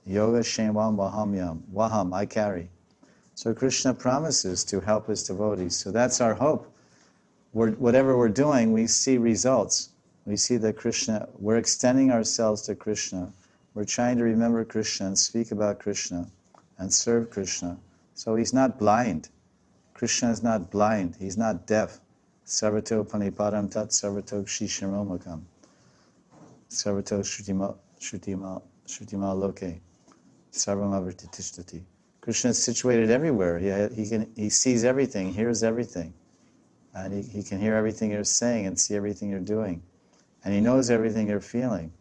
Yoga Shemvam Vahamyam. Vaham, I carry. So Krishna promises to help his devotees. So that's our hope. Whatever we're doing, we see results. We see that Krishna, we're extending ourselves to Krishna. We're trying to remember Krishna and speak about Krishna and serve Krishna. So he's not blind. Krishna is not blind. He's not deaf. Sarvato panipadam tat sarvato kshisharomakam. Sarvato shrutima loke. Sarvam avartitishtati. Krishna is situated everywhere. He sees everything, hears everything. And he can hear everything you're saying and see everything you're doing. And he knows everything you're feeling.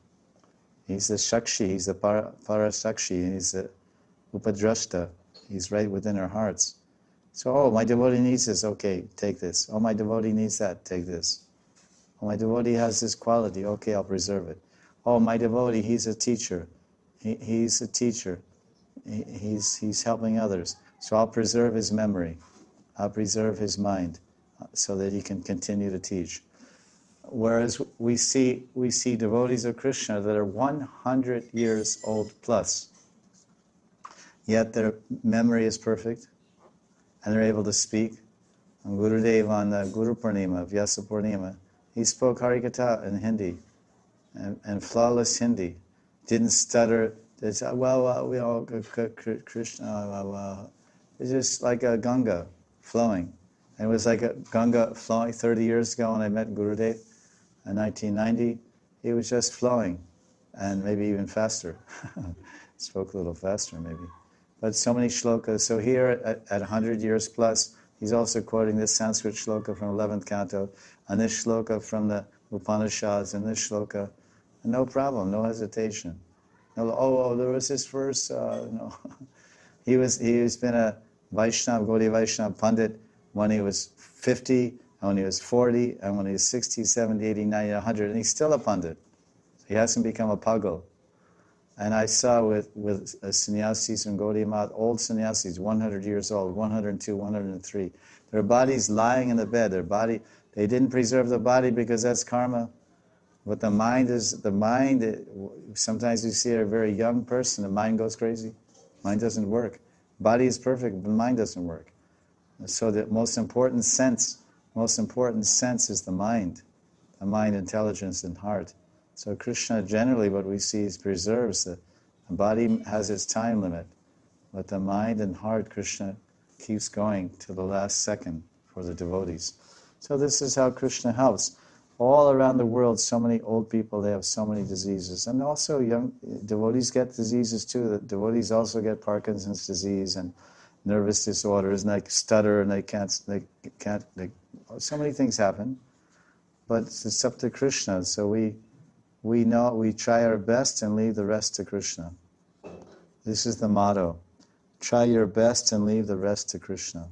He's the Shakshi, he's the Parasakshi, he's the Upadrashta. He's right within our hearts. So, oh, my devotee needs this, okay, take this. Oh, my devotee needs that, take this. Oh, my devotee has this quality, okay, I'll preserve it. Oh, my devotee, he's a teacher. He's a teacher. He's helping others. So I'll preserve his memory. I'll preserve his mind so that he can continue to teach. Whereas we see devotees of Krishna that are 100 years old plus, yet their memory is perfect, and they're able to speak. And Gurudev on the Guru Purnima, Vyasa Purnima, he spoke Harikatha in Hindi, and flawless Hindi. Didn't stutter. It's, we all, Krishna, it's just like a Ganga flowing. And it was like a Ganga flowing 30 years ago when I met Gurudev in 1990. It was just flowing, and maybe even faster. Spoke a little faster maybe. But so many shlokas. So here at 100 years plus, he's also quoting this Sanskrit shloka from 11th canto, and this shloka from the Upanishads, and this shloka. And no problem, no hesitation. No, there was this verse. No. He's been a Vaishnava, Gaudiya Vaishnava Pandit when he was 50, and when he was 40, and when he was 60, 70, 80, 90, 100, and he's still a Pandit. He hasn't become a pagal. And I saw with sannyasis from Gaudiya Math, old sannyasis, 100 years old, 102, 103, their bodies lying in the bed, they didn't preserve the body because that's karma. But the mind, sometimes you see a very young person, the mind goes crazy. Mind doesn't work. Body is perfect, but mind doesn't work. So the most important sense is the mind, intelligence, and heart. So Krishna, generally what we see is preserves the body has its time limit, but the mind and heart, Krishna keeps going to the last second for the devotees. So this is how Krishna helps. All around the world, so many old people, they have so many diseases. And also young devotees get diseases too. The devotees also get Parkinson's disease and nervous disorders, and they stutter, and they can't, so many things happen. But it's up to Krishna. So we try our best and leave the rest to Krishna. This is the motto. Try your best and leave the rest to Krishna.